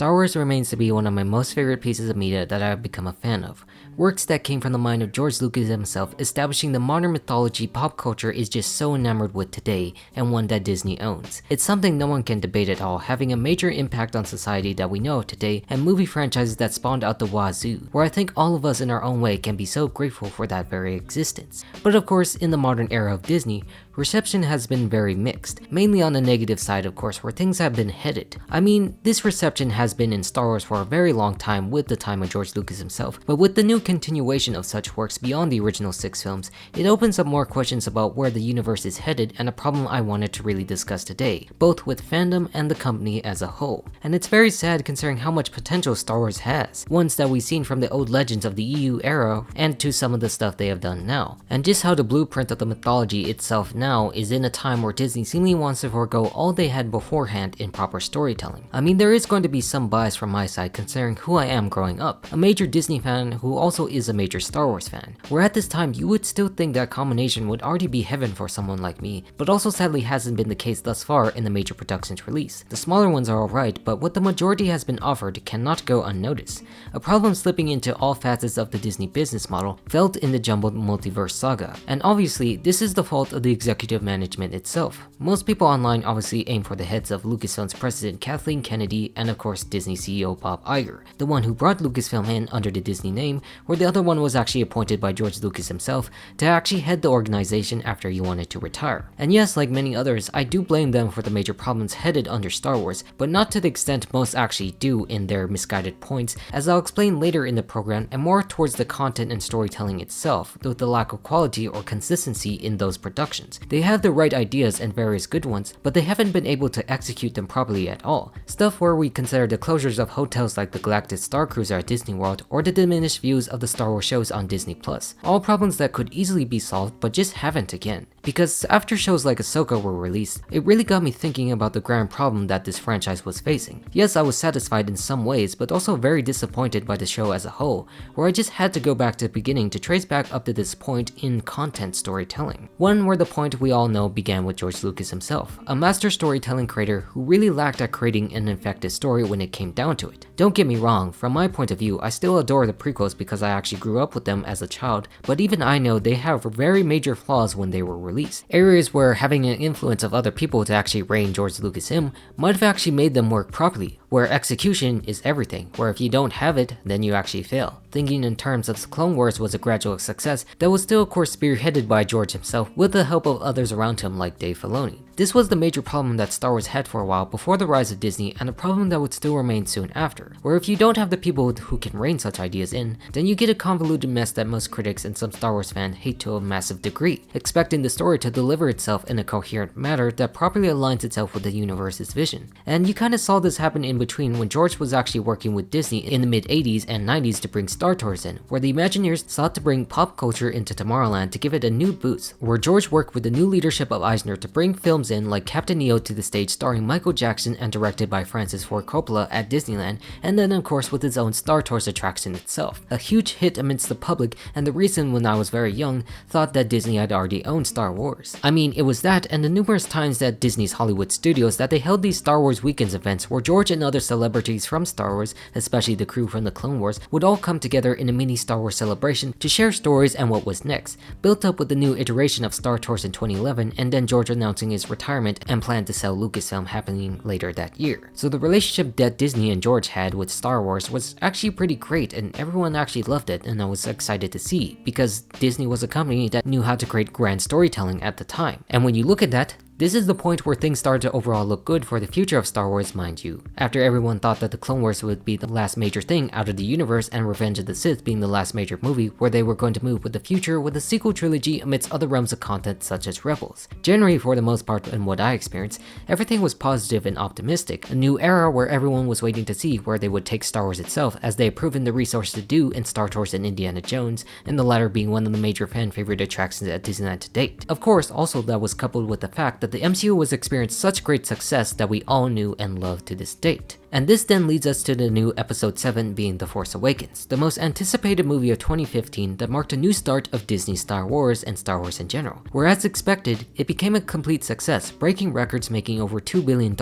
Star Wars remains to be one of my most favorite pieces of media that I have become a fan of. Works that came from the mind of George Lucas himself, establishing the modern mythology pop culture is just so enamored with today, and one that Disney owns. It's something no one can debate at all, having a major impact on society that we know of today, and movie franchises that spawned out the wazoo, where I think all of us in our own way can be so grateful for that very existence. But of course, in the modern era of Disney, reception has been very mixed, mainly on the negative side of course, where things have been headed. I mean, this reception has been in Star Wars for a very long time with the time of George Lucas himself, but with the new continuation of such works beyond the original 6 films, it opens up more questions about where the universe is headed and a problem I wanted to really discuss today, both with fandom and the company as a whole. And it's very sad considering how much potential Star Wars has, ones that we've seen from the old legends of the EU era and to some of the stuff they have done now, and just how the blueprint of the mythology itself now is in a time where Disney seemingly wants to forego all they had beforehand in proper storytelling. I mean, there is going to be some bias from my side considering who I am growing up, a major Disney fan who also is a major Star Wars fan, where at this time you would still think that combination would already be heaven for someone like me, but also sadly hasn't been the case thus far in the major productions release. The smaller ones are alright, but what the majority has been offered cannot go unnoticed, a problem slipping into all facets of the Disney business model felt in the jumbled multiverse saga. And obviously, this is the fault of the executive management itself. Most people online obviously aim for the heads of Lucasfilm's president Kathleen Kennedy and of course Disney CEO Bob Iger, the one who brought Lucasfilm in under the Disney name, where the other one was actually appointed by George Lucas himself to actually head the organization after he wanted to retire. And yes, like many others, I do blame them for the major problems headed under Star Wars, but not to the extent most actually do in their misguided points, as I'll explain later in the program, and more towards the content and storytelling itself, with the lack of quality or consistency in those productions. They have the right ideas and various good ones, but they haven't been able to execute them properly at all. Stuff where we consider the closures of hotels like the Galactic Star Cruiser at Disney World or the diminished views of the Star Wars shows on Disney+. All problems that could easily be solved but just haven't again. Because after shows like Ahsoka were released, it really got me thinking about the grand problem that this franchise was facing. Yes, I was satisfied in some ways, but also very disappointed by the show as a whole, where I just had to go back to the beginning to trace back up to this point in content storytelling. One where the point we all know began with George Lucas himself, a master storytelling creator who really lacked at creating an effective story when it came down to it. Don't get me wrong, from my point of view, I still adore the prequels because I actually grew up with them as a child, but even I know they have very major flaws when they were released. Areas where having an influence of other people to actually rein George Lucas in might have actually made them work properly, where execution is everything, where if you don't have it, then you actually fail. Thinking in terms of Clone Wars was a gradual success that was still of course spearheaded by George himself with the help of others around him like Dave Filoni. This was the major problem that Star Wars had for a while before the rise of Disney, and a problem that would still remain soon after, where if you don't have the people who can rein such ideas in, then you get a convoluted mess that most critics and some Star Wars fans hate to a massive degree, expecting the story to deliver itself in a coherent manner that properly aligns itself with the universe's vision. And you kinda saw this happen in between when George was actually working with Disney in the mid-80s and 90s to bring Star Tours in, where the Imagineers sought to bring pop culture into Tomorrowland to give it a new boost, where George worked with the new leadership of Eisner to bring films in like Captain EO to the stage starring Michael Jackson and directed by Francis Ford Coppola at Disneyland, and then of course with its own Star Tours attraction itself. A huge hit amidst the public, and the reason when I was very young thought that Disney had already owned Star Wars. I mean, it was that and the numerous times that Disney's Hollywood Studios that they held these Star Wars Weekends events where George and other celebrities from Star Wars, especially the crew from the Clone Wars, would all come together in a mini Star Wars celebration to share stories and what was next, built up with the new iteration of Star Tours in 2011 and then George announcing his retirement and plan to sell Lucasfilm happening later that year. So the relationship that Disney and George had with Star Wars was actually pretty great, and everyone actually loved it, and I was excited to see, because Disney was a company that knew how to create grand storytelling at the time. And when you look at that, this is the point where things started to overall look good for the future of Star Wars, mind you. After everyone thought that the Clone Wars would be the last major thing out of the universe and Revenge of the Sith being the last major movie where they were going to move with the future with a sequel trilogy amidst other realms of content such as Rebels. Generally, for the most part and what I experienced, everything was positive and optimistic, a new era where everyone was waiting to see where they would take Star Wars itself, as they had proven the resources to do in Star Tours and Indiana Jones, and the latter being one of the major fan favorite attractions at Disneyland to date. Of course, also that was coupled with the fact that the MCU was experiencing such great success that we all knew and loved to this date. And this then leads us to the new episode 7 being The Force Awakens, the most anticipated movie of 2015 that marked a new start of Disney's Star Wars and Star Wars in general. Where as expected, it became a complete success, breaking records making over $2 billion,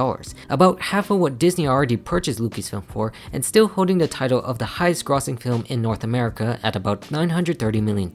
about half of what Disney already purchased Lucasfilm for, and still holding the title of the highest grossing film in North America at about $930 million,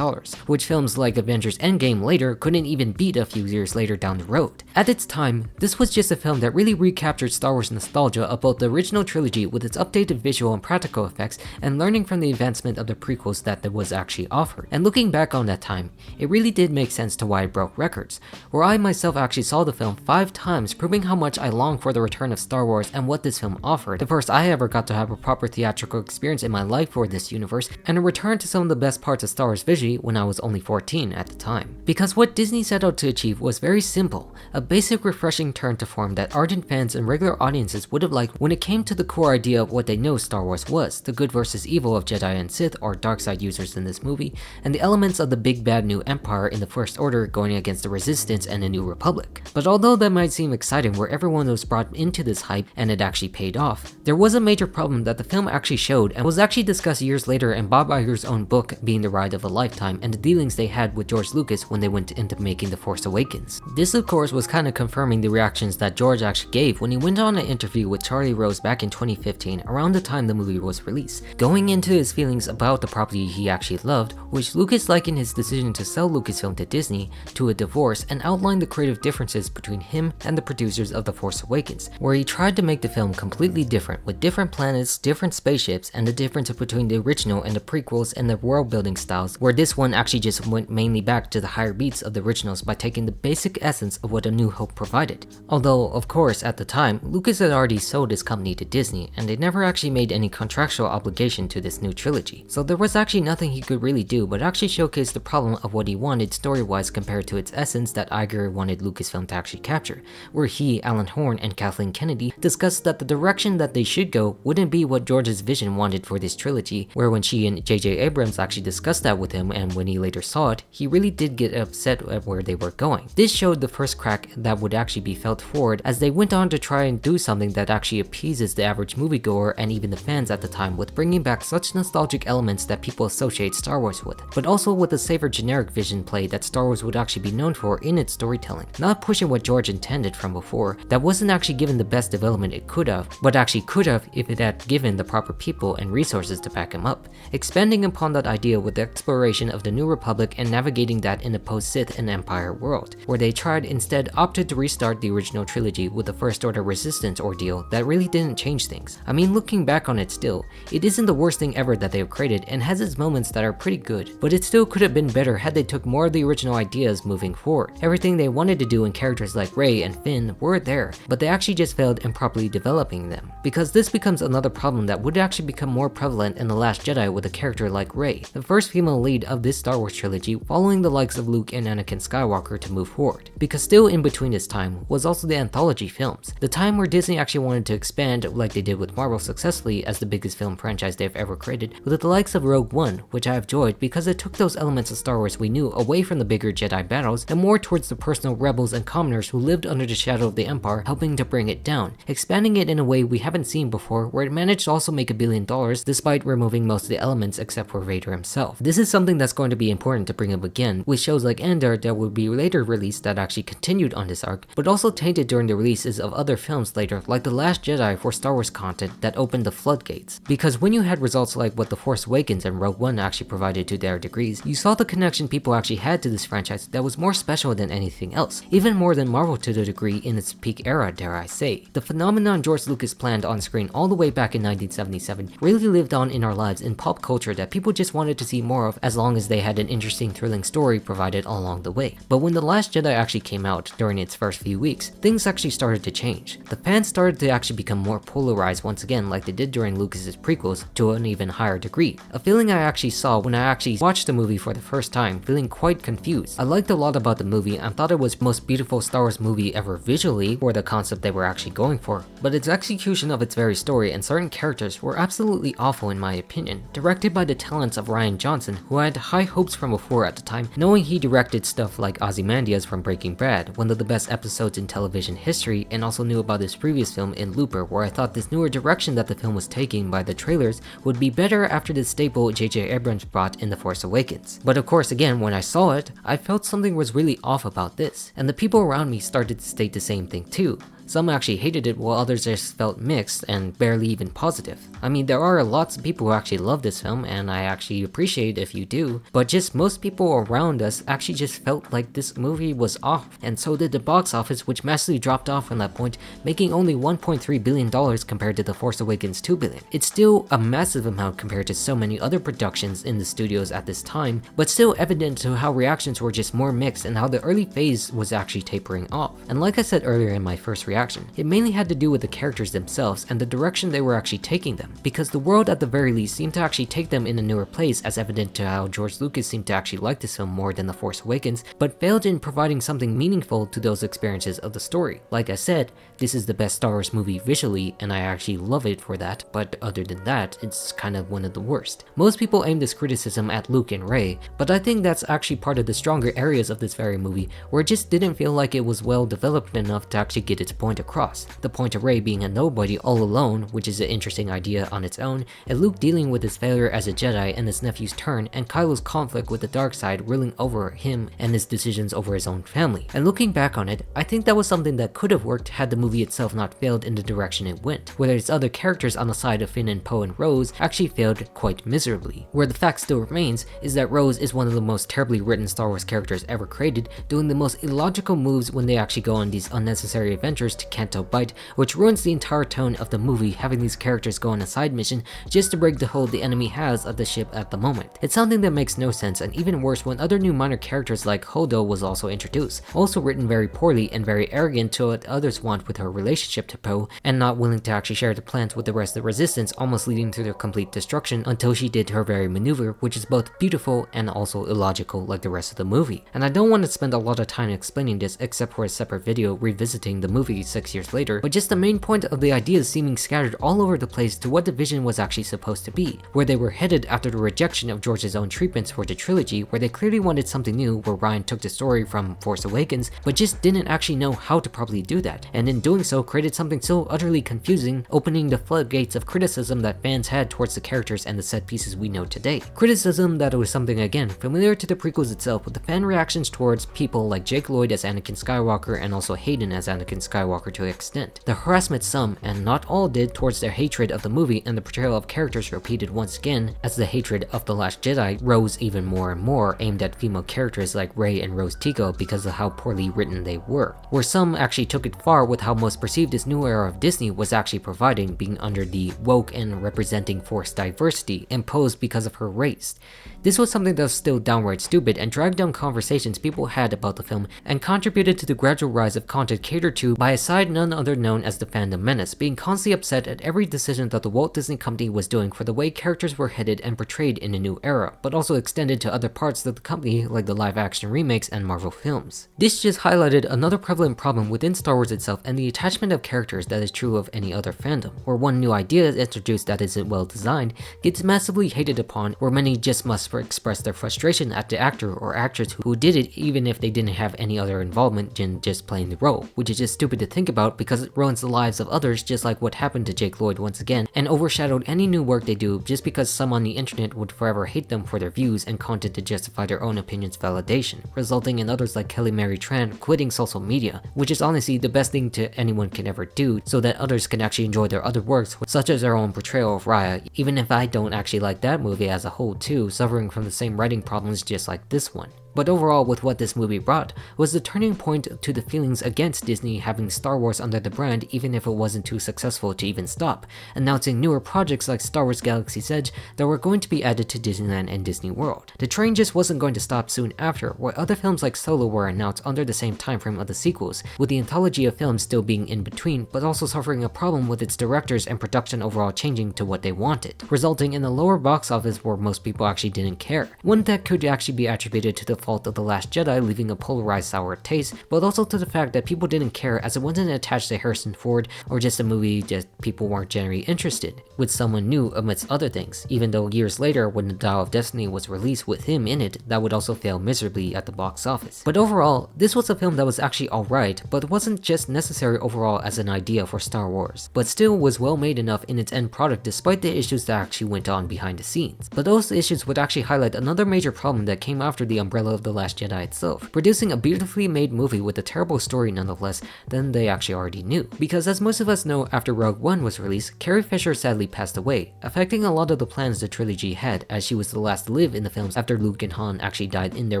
which films like Avengers Endgame later couldn't even beat a few years later down the road. At its time, this was just a film that really recaptured Star Wars nostalgia of both the original trilogy with its updated visual and practical effects, and learning from the advancement of the prequels that was actually offered. And looking back on that time, it really did make sense to why it broke records, where I myself actually saw the film 5 times, proving how much I long for the return of Star Wars and what this film offered. The first I ever got to have a proper theatrical experience in my life for this universe, and a return to some of the best parts of Star Wars visually when I was only 14 at the time. Because what Disney set out to achieve was very simple, a basic refreshing turn to form that ardent fans and regular audiences would have liked when it came to the core idea of what they know Star Wars was, the good versus evil of Jedi and Sith or dark side users in this movie, and the elements of the big bad new empire in the First Order going against the Resistance and the New Republic. But although that might seem exciting where everyone was brought into this hype and it actually paid off, there was a major problem that the film actually showed and was actually discussed years later in Bob Iger's own book Being the Ride of a Lifetime, and the dealings they had with George Lucas when they went into making The Force Awakens. This of course was kind of confirming the reactions that George actually gave when he went on an interview with Charlie Rose back in 2015 around the time the movie was released, going into his feelings about the property he actually loved, which Lucas likened his decision to sell Lucasfilm to Disney to a divorce, and outlined the creative differences between him and the producers of The Force Awakens, where he tried to make the film completely different with different planets, different spaceships, and the difference between the original and the prequels and the world building styles, where this one actually just went mainly back to the higher beats of the originals by taking the basic essence of what A New Hope provided. Although, of course, at the time, Lucas had already sold his company to Disney, and they never actually made any contractual obligation to this new trilogy, so there was actually nothing he could really do but actually showcase the problem of what he wanted story-wise compared to its essence that Iger wanted Lucasfilm to actually capture, where he, Alan Horn, and Kathleen Kennedy discussed that the direction that they should go wouldn't be what George's vision wanted for this trilogy, where when she and J.J. Abrams actually discussed that with him, and when he later saw it, he really did get upset at where they were going. This showed the first crack that would actually be felt forward as they went on to try and do something that actually appeases the average moviegoer and even the fans at the time, with bringing back such nostalgic elements that people associate Star Wars with, but also with a safer generic vision play that Star Wars would actually be known for in its storytelling, not pushing what George intended from before, that wasn't actually given the best development it could have, but actually could have if it had given the proper people and resources to back him up, expanding upon that idea with the exploration of the New Republic and navigating that in a post-Sith and Empire world, where they tried instead opted to restart the original trilogy with the First Order Resistance ordeal that really didn't change things. I mean, looking back on it still, it isn't the worst thing ever that they have created and has its moments that are pretty good, but it still could have been better had they took more of the original ideas moving forward. Everything they wanted to do in characters like Rey and Finn were there, but they actually just failed in properly developing them. Because this becomes another problem that would actually become more prevalent in The Last Jedi with a character like Rey, the first female lead of this Star Wars trilogy, following the likes of Luke and Anakin Skywalker to move forward. Because still in between this time was also the anthology films, the time where Disney actually wanted to expand like they did with Marvel successfully as the biggest film franchise they've ever created, with the likes of Rogue One, which I have enjoyed because it took those elements of Star Wars we knew away from the bigger Jedi battles and more towards the personal rebels and commoners who lived under the shadow of the Empire, helping to bring it down, expanding it in a way we haven't seen before, where it managed to also make $1 billion despite removing most of the elements except for Vader himself. This is something that's going to be important to bring up again with shows like Andor that will be later released that actually continued on this arc, but also tainted during the releases of other films later like The Last Jedi for Star Wars content that opened the floodgates. Because when you had results like what The Force Awakens and Rogue One actually provided to their degrees, you saw the connection people actually had to this franchise that was more special than anything else, even more than Marvel to the degree in its peak era, dare I say. The phenomenon George Lucas planned on screen all the way back in 1977 really lived on in our lives in pop culture that people just wanted to see more of as long as they had an interesting, thrilling story provided along the way. But when The Last Jedi actually came out during its first few weeks, things actually started to change. The fans started to actually become more polarized once again like they did during Lucas's prequels to an even higher degree. A feeling I actually saw when I actually watched the movie for the first time, feeling quite confused. I liked a lot about the movie and thought it was the most beautiful Star Wars movie ever visually, or the concept they were actually going for, but its execution of its very story and certain characters were absolutely awful in my opinion. Directed by the talents of Rian Johnson, who I had high hopes from before at the time, knowing he directed stuff like Ozymandias from Breaking Bad, one of the best episodes in television history, and also knew about his previous film in Looper, where where I thought this newer direction that the film was taking by the trailers would be better after the staple J.J. Abrams brought in The Force Awakens. But of course, again, when I saw it, I felt something was really off about this, and the people around me started to state the same thing too. Some actually hated it while others just felt mixed and barely even positive. I mean, there are lots of people who actually love this film, and I actually appreciate it if you do, but just most people around us actually just felt like this movie was off, and so did the box office, which massively dropped off from that point, making only $1.3 billion compared to The Force Awakens' $2 billion. It's still a massive amount compared to so many other productions in the studios at this time, but still evident to how reactions were just more mixed and how the early phase was actually tapering off. And like I said earlier in my first reaction, it mainly had to do with the characters themselves and the direction they were actually taking them, because the world at the very least seemed to actually take them in a newer place, as evident to how George Lucas seemed to actually like this film more than The Force Awakens, but failed in providing something meaningful to those experiences of the story. Like I said, this is the best Star Wars movie visually, and I actually love it for that, but other than that, it's kind of one of the worst. Most people aim this criticism at Luke and Rey, but I think that's actually part of the stronger areas of this very movie, where it just didn't feel like it was well developed enough to actually get its point across. The point of Rey being a nobody all alone, which is an interesting idea on its own, and Luke dealing with his failure as a Jedi and his nephew's turn, and Kylo's conflict with the dark side ruling over him and his decisions over his own family. And looking back on it, I think that was something that could have worked had the movie itself not failed in the direction it went, where its other characters on the side of Finn and Poe and Rose actually failed quite miserably. Where the fact still remains is that Rose is one of the most terribly written Star Wars characters ever created, doing the most illogical moves when they actually go on these unnecessary adventures to Canto Bight, which ruins the entire tone of the movie, having these characters go on a side mission just to break the hold the enemy has of the ship at the moment. It's something that makes no sense, and even worse when other new minor characters like Holdo was also introduced, also written very poorly and very arrogant to what others want with her relationship to Poe, and not willing to actually share the plans with the rest of the Resistance, almost leading to their complete destruction until she did her very maneuver, which is both beautiful and also illogical like the rest of the movie. And I don't want to spend a lot of time explaining this except for a separate video revisiting the movie 6 years later, but just the main point of the ideas seeming scattered all over the place to what the vision was actually supposed to be, where they were headed after the rejection of George's own treatments for the trilogy, where they clearly wanted something new, where Rian took the story from Force Awakens, but just didn't actually know how to properly do that, and in doing so created something so utterly confusing, opening the floodgates of criticism that fans had towards the characters and the set pieces we know today. Criticism that was something again familiar to the prequels itself, with the fan reactions towards people like Jake Lloyd as Anakin Skywalker and also Hayden as Anakin Skywalker to an extent. The harassment some, and not all, did towards their hatred of the movie, and the portrayal of characters repeated once again, as the hatred of The Last Jedi rose even more and more, aimed at female characters like Rey and Rose Tico because of how poorly written they were. Where some actually took it far with how most perceived this new era of Disney was actually providing, being under the woke and representing Force diversity imposed because of her race. This was something that was still downright stupid and dragged down conversations people had about the film, and contributed to the gradual rise of content catered to by a side none other known as the fandom menace, being constantly upset at every decision that the Walt Disney Company was doing for the way characters were headed and portrayed in a new era, but also extended to other parts of the company like the live action remakes and Marvel films. This just highlighted another prevalent problem within Star Wars itself and the attachment of characters that is true of any other fandom, where one new idea is introduced that isn't well designed gets massively hated upon, where many just must express their frustration at the actor or actress who did it even if they didn't have any other involvement in just playing the role, which is just stupid to think about because it ruins the lives of others, just like what happened to Jake Lloyd once again, and overshadowed any new work they do just because some on the internet would forever hate them for their views and content to justify their own opinions' validation, resulting in others like Kelly Mary Tran quitting social media, which is honestly the best thing to anyone can ever do so that others can actually enjoy their other works, such as their own portrayal of Raya, even if I don't actually like that movie as a whole too, suffering from the same writing problems just like this one. But overall, with what this movie brought was the turning point to the feelings against Disney having Star Wars under the brand, even if it wasn't too successful to even stop, announcing newer projects like Star Wars Galaxy's Edge that were going to be added to Disneyland and Disney World. The train just wasn't going to stop soon after, where other films like Solo were announced under the same time frame of the sequels, with the anthology of films still being in between, but also suffering a problem with its directors and production overall changing to what they wanted, resulting in a lower box office where most people actually didn't care. One that could actually be attributed to the fault of The Last Jedi leaving a polarized sour taste, but also to the fact that people didn't care as it wasn't attached to Harrison Ford or just a movie that people weren't generally interested, with someone new amidst other things, even though years later when The Dial of Destiny was released with him in it, that would also fail miserably at the box office. But overall, this was a film that was actually alright, but wasn't just necessary overall as an idea for Star Wars, but still was well made enough in its end product despite the issues that actually went on behind the scenes. But those issues would actually highlight another major problem that came after the umbrella of The Last Jedi itself, producing a beautifully made movie with a terrible story nonetheless than they actually already knew. Because as most of us know, after Rogue One was released, Carrie Fisher sadly passed away, affecting a lot of the plans the trilogy had, as she was the last to live in the films after Luke and Han actually died in their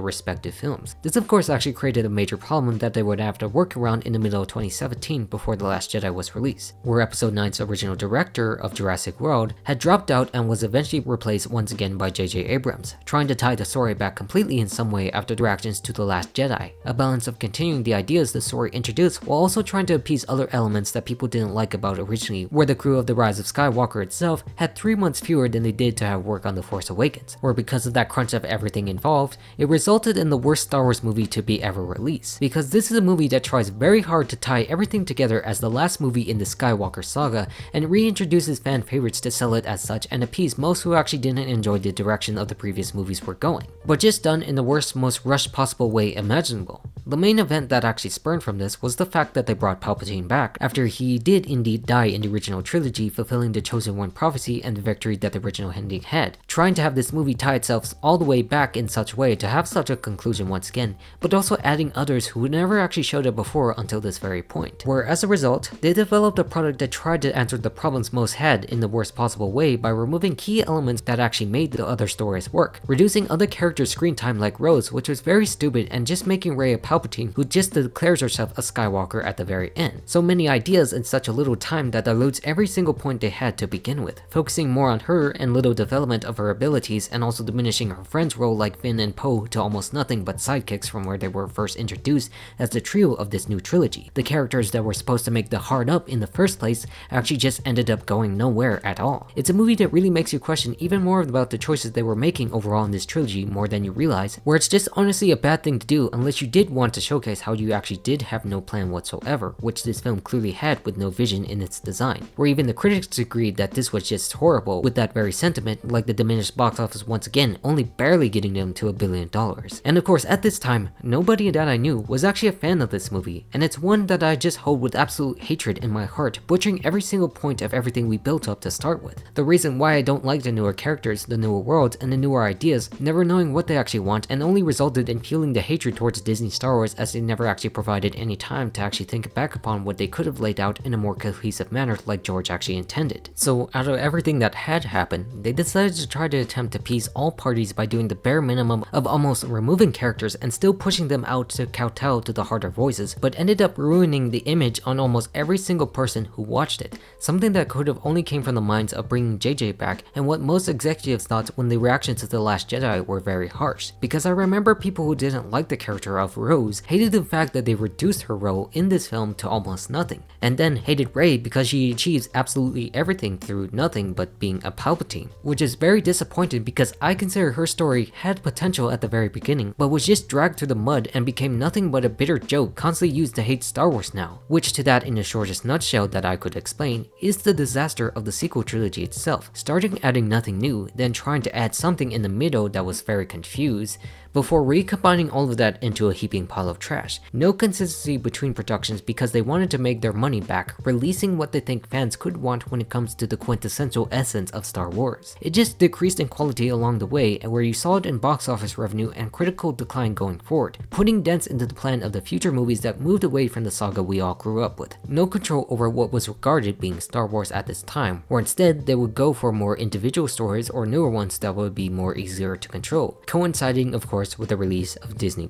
respective films. This of course actually created a major problem that they would have to work around in the middle of 2017 before The Last Jedi was released, where Episode 9's original director of Jurassic World had dropped out and was eventually replaced once again by J.J. Abrams, trying to tie the story back completely in some way after the reactions to The Last Jedi, a balance of continuing the ideas the story introduced while also trying to appease other elements that people didn't like about originally, where the crew of The Rise of Skywalker itself had 3 months fewer than they did to have work on The Force Awakens, where because of that crunch of everything involved, it resulted in the worst Star Wars movie to be ever released. Because this is a movie that tries very hard to tie everything together as the last movie in the Skywalker saga and reintroduces fan favorites to sell it as such and appease most who actually didn't enjoy the direction of the previous movies were going, but just done in the worst, most rushed possible way imaginable. The main event that actually spurned from this was the fact that they brought Palpatine back after he did indeed die in the original trilogy, fulfilling the Chosen One prophecy and the victory that the original ending had, trying to have this movie tie itself all the way back in such a way to have such a conclusion once again, but also adding others who never actually showed up before until this very point, where as a result, they developed a product that tried to answer the problems most had in the worst possible way by removing key elements that actually made the other stories work, reducing other characters' screen time like Rose, which was very stupid, and just making Rey a Palpatine who just declares herself a Skywalker at the very end. So many ideas in such a little time that dilutes every single point they had to begin with, focusing more on her and little development of her abilities and also diminishing her friends' role like Finn and Poe to almost nothing but sidekicks from where they were first introduced as the trio of this new trilogy. The characters that were supposed to make the hard up in the first place actually just ended up going nowhere at all. It's a movie that really makes you question even more about the choices they were making overall in this trilogy more than you realize, where it's just honestly a bad thing to do unless you did want to showcase how you actually did have no plan whatsoever, which this film clearly had with no vision in its design, where even the critics agreed that this was just horrible with that very sentiment, like the diminished box office once again only barely getting them to $1 billion. And of course at this time, nobody that I knew was actually a fan of this movie, and it's one that I just hold with absolute hatred in my heart, butchering every single point of everything we built up to start with. The reason why I don't like the newer characters, the newer worlds, and the newer ideas, never knowing what they actually want, and only resulted in fueling the hatred towards Disney Star Wars as they never actually provided any time to actually think back upon what they could have laid out in a more cohesive manner like George actually intended. So out of everything that had happened, they decided to try to attempt to appease all parties by doing the bare minimum of almost removing characters and still pushing them out to kowtow to the harder voices, but ended up ruining the image on almost every single person who watched it, something that could have only came from the minds of bringing JJ back and what most executives thought when the reactions to The Last Jedi were very harsh. Because I remember people who didn't like the character of Rose hated the fact that they reduced her role in this film to almost nothing, and then hated Rey because she achieves absolutely everything through nothing but being a Palpatine, which is very disappointing because I consider her story had potential at the very beginning, but was just dragged through the mud and became nothing but a bitter joke constantly used to hate Star Wars now, which to that in the shortest nutshell that I could explain is the disaster of the sequel trilogy itself, starting adding nothing new, then trying to add something in the middle that was very confused, before recombining all of that into a heaping pile of trash. No consistency between productions because they wanted to make their money back, releasing what they think fans could want when it comes to the quintessential essence of Star Wars. It just decreased in quality along the way, and where you saw it in box office revenue and critical decline going forward, putting dents into the plan of the future movies that moved away from the saga we all grew up with. No control over what was regarded being Star Wars at this time, where instead they would go for more individual stories or newer ones that would be more easier to control, coinciding of course with the release of Disney+.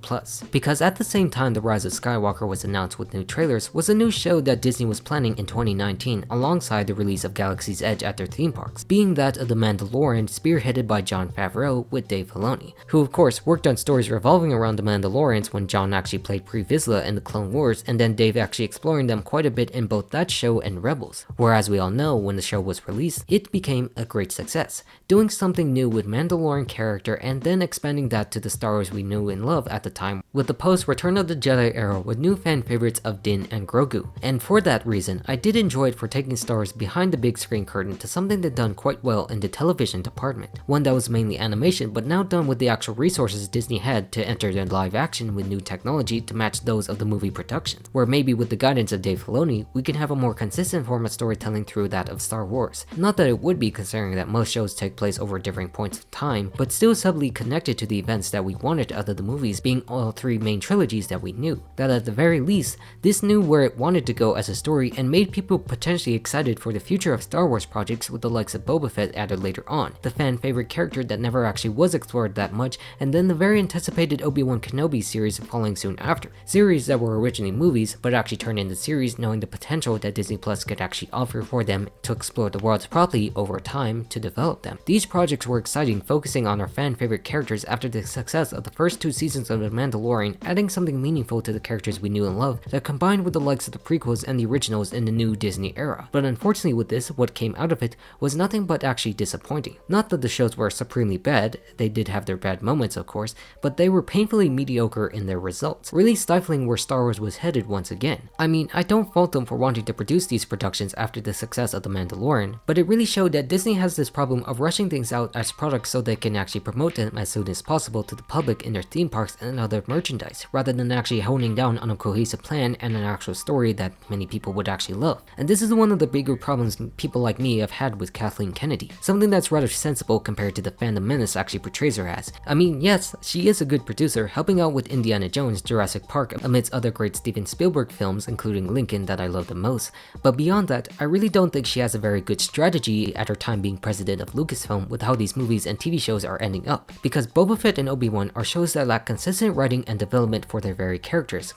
Because at the same time The Rise of Skywalker was announced with new trailers was a new show that Disney was planning in 2019 alongside the release of Galaxy's Edge at their theme parks, being that of The Mandalorian spearheaded by Jon Favreau with Dave Filoni, who of course worked on stories revolving around the Mandalorians when Jon actually played Pre Vizsla in the Clone Wars, and then Dave actually exploring them quite a bit in both that show and Rebels, where as we all know when the show was released, it became a great success, doing something new with Mandalorian character and then expanding that to the Star Wars we knew and loved at the time with the post-Return of the Jedi era with new fan favorites of Din and Grogu. And for that reason, I did enjoy it for taking Star Wars behind the big screen curtain to something they've done quite well in the television department, one that was mainly animation but now done with the actual resources Disney had to enter their live action with new technology to match those of the movie production, where maybe with the guidance of Dave Filoni, we can have a more consistent form of storytelling through that of Star Wars. Not that it would be, considering that most shows take place over differing points of time, but still subtly connected to the events that we wanted out of the movies, being all three main trilogies that we knew. That at the very least, this knew where it wanted to go as a story and made people potentially excited for the future of Star Wars projects with the likes of Boba Fett added later on, the fan favorite character that never actually was explored that much, and then the very anticipated Obi-Wan Kenobi series following soon after. Series that were originally movies, but actually turned into series knowing the potential that Disney Plus could actually offer for them to explore the worlds properly over time to develop them. These projects were exciting, focusing on our fan favorite characters after the success of the first 2 seasons of The Mandalorian, adding something meaningful to the characters we knew and loved that combined with the likes of the prequels and the originals in the new Disney era. But unfortunately with this, what came out of it was nothing but actually disappointing. Not that the shows were supremely bad, they did have their bad moments of course, but they were painfully mediocre in their results, really stifling where Star Wars was headed once again. I mean, I don't fault them for wanting to produce these productions after the success of The Mandalorian, but it really showed that Disney has this problem of rushing things out as products so they can actually promote them as soon as possible to the public in their theme parks and other merchandise, rather than actually honing down on a cohesive plan and an actual story that many people would actually love. And this is one of the bigger problems people like me have had with Kathleen Kennedy, something that's rather sensible compared to the fandom menace actually portrays her as. I mean, yes, she is a good producer, helping out with Indiana Jones, Jurassic Park, amidst other great Steven Spielberg films including Lincoln that I love the most, but beyond that, I really don't think she has a very good strategy at her time being president of Lucasfilm with how these movies and TV shows are ending up, because Boba Fett and Obi-Wan are shows that lack consistent writing and development for their very characters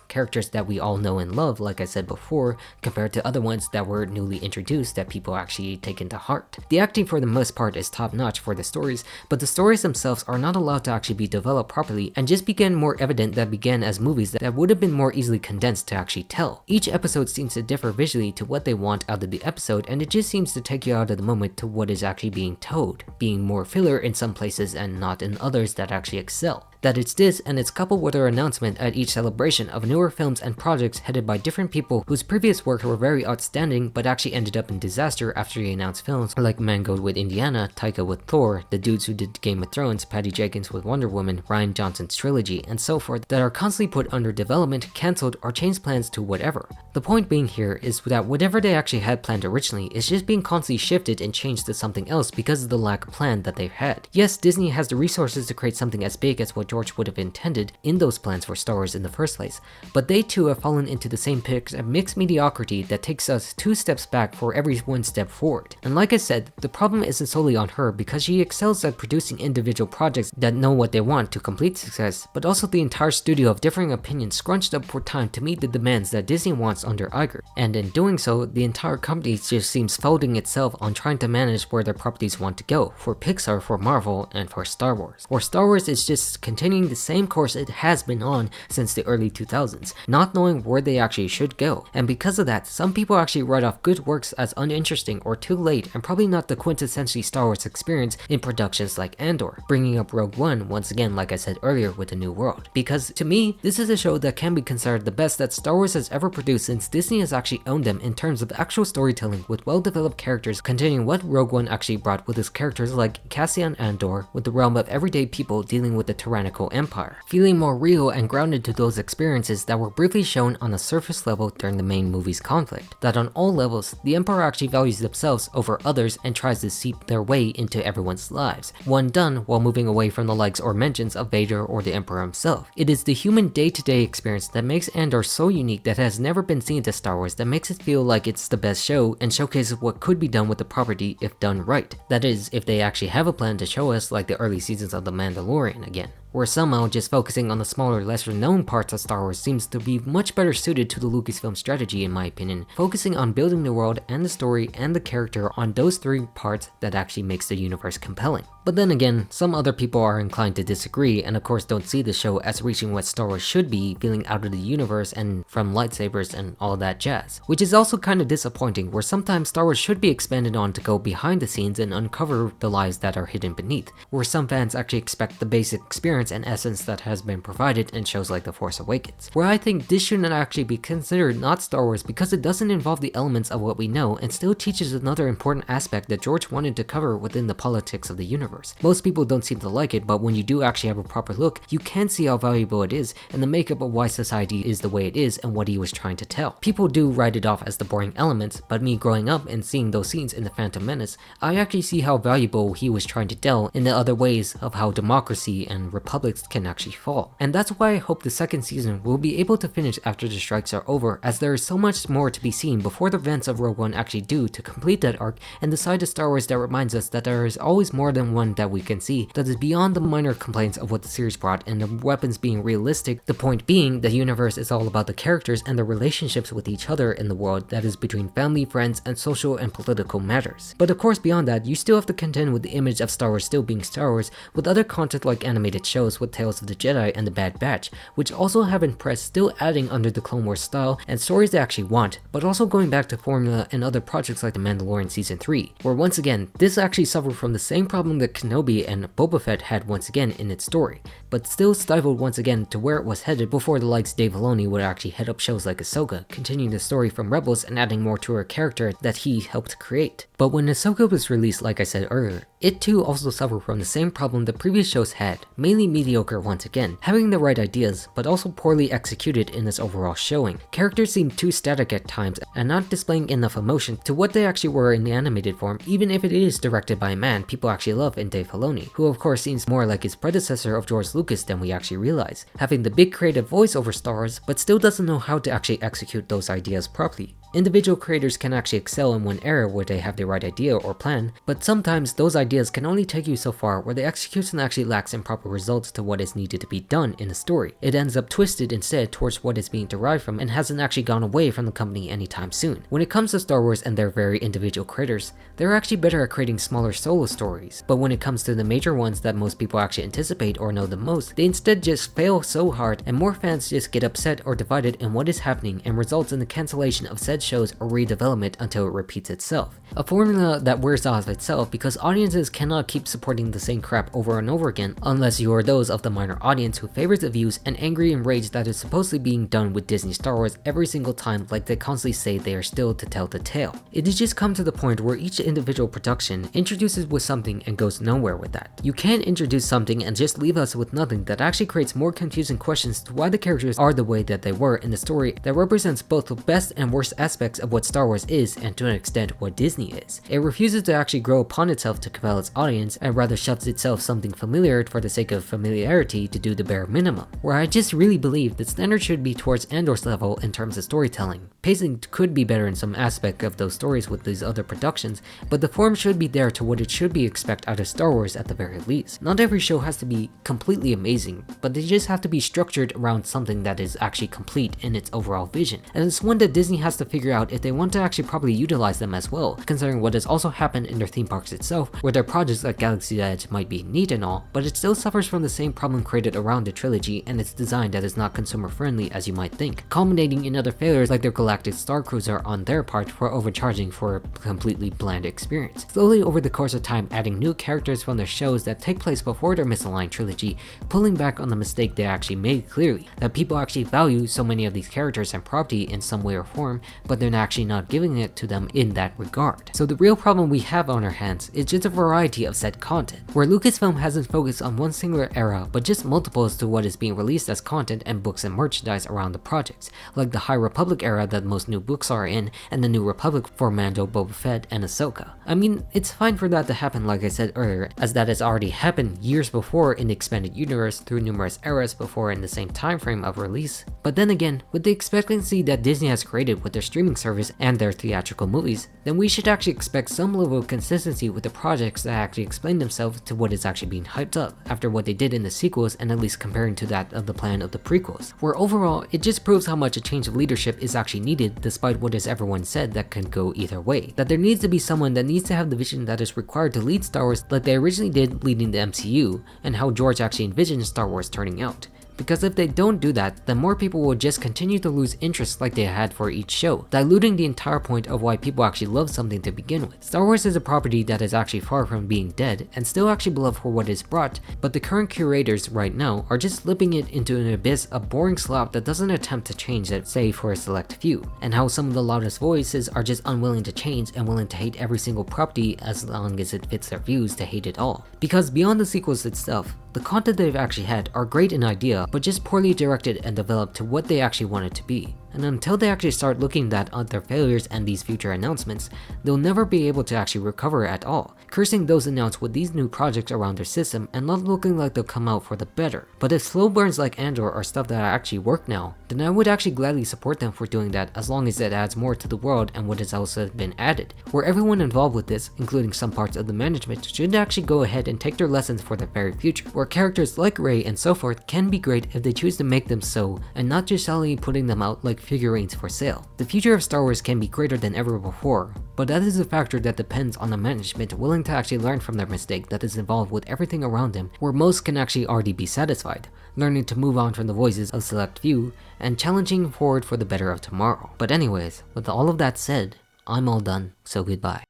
that we all know and love, like I said before, compared to other ones that were newly introduced that people actually take into heart. The acting for the most part is top notch for the stories, but the stories themselves are not allowed to actually be developed properly and just began more evident that began as movies that would have been more easily condensed to actually tell. Each episode seems to differ visually to what they want out of the episode, and it just seems to take you out of the moment to what is actually being told, being more filler in some places and not in others that actually excel. That it's this, and it's coupled with their announcement at each celebration of newer films and projects headed by different people whose previous work were very outstanding but actually ended up in disaster after the announced films, like Mango with Indiana, Taika with Thor, the dudes who did Game of Thrones, Patty Jenkins with Wonder Woman, Rian Johnson's trilogy, and so forth, that are constantly put under development, cancelled, or changed plans to whatever. The point being here is that whatever they actually had planned originally is just being constantly shifted and changed to something else because of the lack of plan that they've had. Yes, Disney has the resources to create something as big as what George would have intended in those plans for Star Wars in the first place, but they too have fallen into the same pit of mixed mediocrity that takes us 2 steps back for every 1 step forward. And like I said, the problem isn't solely on her because she excels at producing individual projects that know what they want to complete success, but also the entire studio of differing opinions scrunched up for time to meet the demands that Disney wants under Iger. And in doing so, the entire company just seems folding itself on trying to manage where their properties want to go, for Pixar, for Marvel, and for Star Wars. Or Star Wars is just continuing the same course it has been on since the early 2000s, not knowing where they actually should go. And because of that, some people actually write off good works as uninteresting or too late and probably not the quintessentially Star Wars experience in productions like Andor, bringing up Rogue One once again like I said earlier with A New World. Because to me, this is a show that can be considered the best that Star Wars has ever produced since Disney has actually owned them in terms of actual storytelling with well-developed characters, continuing what Rogue One actually brought with its characters like Cassian Andor with the realm of everyday people dealing with the tyrannical empire, feeling more real and grounded to those experiences that were briefly shown on a surface level during the main movie's conflict. That on all levels, the Emperor actually values themselves over others and tries to seep their way into everyone's lives, one done while moving away from the likes or mentions of Vader or the Emperor himself. It is the human day-to-day experience that makes Andor so unique that has never been seen to Star Wars, that makes it feel like it's the best show and showcases what could be done with the property if done right. That is, if they actually have a plan to show us like the early seasons of The Mandalorian again. where somehow just focusing on the smaller, lesser known parts of Star Wars seems to be much better suited to the Lucasfilm strategy in my opinion, focusing on building the world and the story and the character on those three parts that actually makes the universe compelling. But then again, some other people are inclined to disagree and of course don't see the show as reaching what Star Wars should be, feeling out of the universe and from lightsabers and all that jazz. Which is also kind of disappointing, where sometimes Star Wars should be expanded on to go behind the scenes and uncover the lies that are hidden beneath, where some fans actually expect the basic experience and essence that has been provided in shows like The Force Awakens. Where I think this shouldn't actually be considered not Star Wars because it doesn't involve the elements of what we know and still teaches another important aspect that George wanted to cover within the politics of the universe. Most people don't seem to like it, but when you do actually have a proper look, you can see how valuable it is and the makeup of why society is the way it is and what he was trying to tell. People do write it off as the boring elements, but me growing up and seeing those scenes in The Phantom Menace, I actually see how valuable he was trying to tell in the other ways of how democracy and republics can actually fall. And that's why I hope the second season will be able to finish after the strikes are over, as there is so much more to be seen before the events of Rogue One actually do to complete that arc and the side of Star Wars that reminds us that there is always more than one that we can see that is beyond the minor complaints of what the series brought and the weapons being realistic, the point being the universe is all about the characters and the relationships with each other in the world that is between family, friends, and social and political matters. But of course beyond that, you still have to contend with the image of Star Wars still being Star Wars with other content like animated shows with Tales of the Jedi and The Bad Batch, which also have impressed, still adding under the Clone Wars style and stories they actually want, but also going back to formula and other projects like The Mandalorian Season 3, where once again, this actually suffered from the same problem that Kenobi and Boba Fett had once again in its story, but still stifled once again to where it was headed before the likes Dave Filoni would actually head up shows like Ahsoka, continuing the story from Rebels and adding more to her character that he helped create. But when Ahsoka was released, like I said earlier, it too also suffered from the same problem the previous shows had, mainly mediocre once again, having the right ideas, but also poorly executed in its overall showing. Characters seemed too static at times and not displaying enough emotion to what they actually were in the animated form, even if it is directed by a man people actually love in Dave Filoni, who of course seems more like his predecessor of George Lucas than we actually realize, having the big creative voice over Star Wars, but still doesn't know how to actually execute those ideas properly. Individual creators can actually excel in one area where they have the right idea or plan, but sometimes those ideas can only take you so far where the execution actually lacks in proper results to what is needed to be done in a story. It ends up twisted instead towards what is being derived from and hasn't actually gone away from the company anytime soon. When it comes to Star Wars and their very individual creators, they're actually better at creating smaller solo stories, but when it comes to the major ones that most people actually anticipate or know the most, they instead just fail so hard and more fans just get upset or divided in what is happening and results in the cancellation of said shows or redevelopment until it repeats itself. A formula that wears off itself because audiences cannot keep supporting the same crap over and over again unless you are those of the minor audience who favors the views and angry and rage that is supposedly being done with Disney Star Wars every single time, like they constantly say they are still to tell the tale. It has just come to the point where each individual production introduces with something and goes nowhere with that. You can't introduce something and just leave us with nothing that actually creates more confusing questions to why the characters are the way that they were in the story that represents both the best and worst aspects of what Star Wars is and to an extent what Disney is. It refuses to actually grow upon itself to compel its audience and rather shoves itself something familiar for the sake of familiarity to do the bare minimum, where I just really believe that standards should be towards Andor's level in terms of storytelling. Pacing could be better in some aspect of those stories with these other productions, but the form should be there to what it should be expected out of Star Wars at the very least. Not every show has to be completely amazing, but they just have to be structured around something that is actually complete in its overall vision, and it's one that Disney has to figure out if they want to actually properly utilize them as well, considering what has also happened in their theme parks itself, where their projects like Galaxy's Edge might be neat and all, but it still suffers from the same problem created around the trilogy and its design that is not consumer friendly as you might think, culminating in other failures like their Galactic Star Cruiser on their part for overcharging for a completely bland experience. Slowly over the course of time adding new characters from their shows that take place before their misaligned trilogy, pulling back on the mistake they actually made clearly, that people actually value so many of these characters and property in some way or form, but they're actually not giving it to them in that regard. So the real problem we have on our hands is just a variety of said content, where Lucasfilm hasn't focused on one singular era, but just multiples to what is being released as content and books and merchandise around the projects, like the High Republic era that most new books are in, and the New Republic for Mando, Boba Fett, and Ahsoka. I mean, it's fine for that to happen like I said earlier, as that has already happened years before in the expanded universe through numerous eras before in the same time frame of release. But then again, with the expectancy that Disney has created with their streaming service and their theatrical movies, then we should actually expect some level of consistency with the projects that actually explain themselves to what is actually being hyped up after what they did in the sequels, and at least comparing to that of the plan of the prequels, where overall it just proves how much a change of leadership is actually needed, despite what is everyone said that can go either way. That there needs to be someone that needs to have the vision that is required to lead Star Wars like they originally did leading the MCU, and how George actually envisioned Star Wars turning out. Because if they don't do that, then more people will just continue to lose interest like they had for each show, diluting the entire point of why people actually love something to begin with. Star Wars is a property that is actually far from being dead, and still actually beloved for what it is brought, but the current curators right now are just slipping it into an abyss of boring slop that doesn't attempt to change it, save for a select few, and how some of the loudest voices are just unwilling to change and willing to hate every single property as long as it fits their views to hate it all. Because beyond the sequels itself, the content they've actually had are great in idea, but just poorly directed and developed to what they actually want it to be. And until they actually start looking at their failures and these future announcements, they'll never be able to actually recover at all, cursing those announced with these new projects around their system and not looking like they'll come out for the better. But if slow burns like Andor are stuff that actually work now, then I would actually gladly support them for doing that, as long as it adds more to the world and what has also been added, where everyone involved with this, including some parts of the management, should actually go ahead and take their lessons for their very future, where characters like Rey and so forth can be great if they choose to make them so, and not just solely putting them out like figurines for sale. The future of Star Wars can be greater than ever before, but that is a factor that depends on the management willing to actually learn from their mistake that is involved with everything around them, where most can actually already be satisfied, learning to move on from the voices of select few, and challenging forward for the better of tomorrow. But anyways, with all of that said, I'm all done, so goodbye.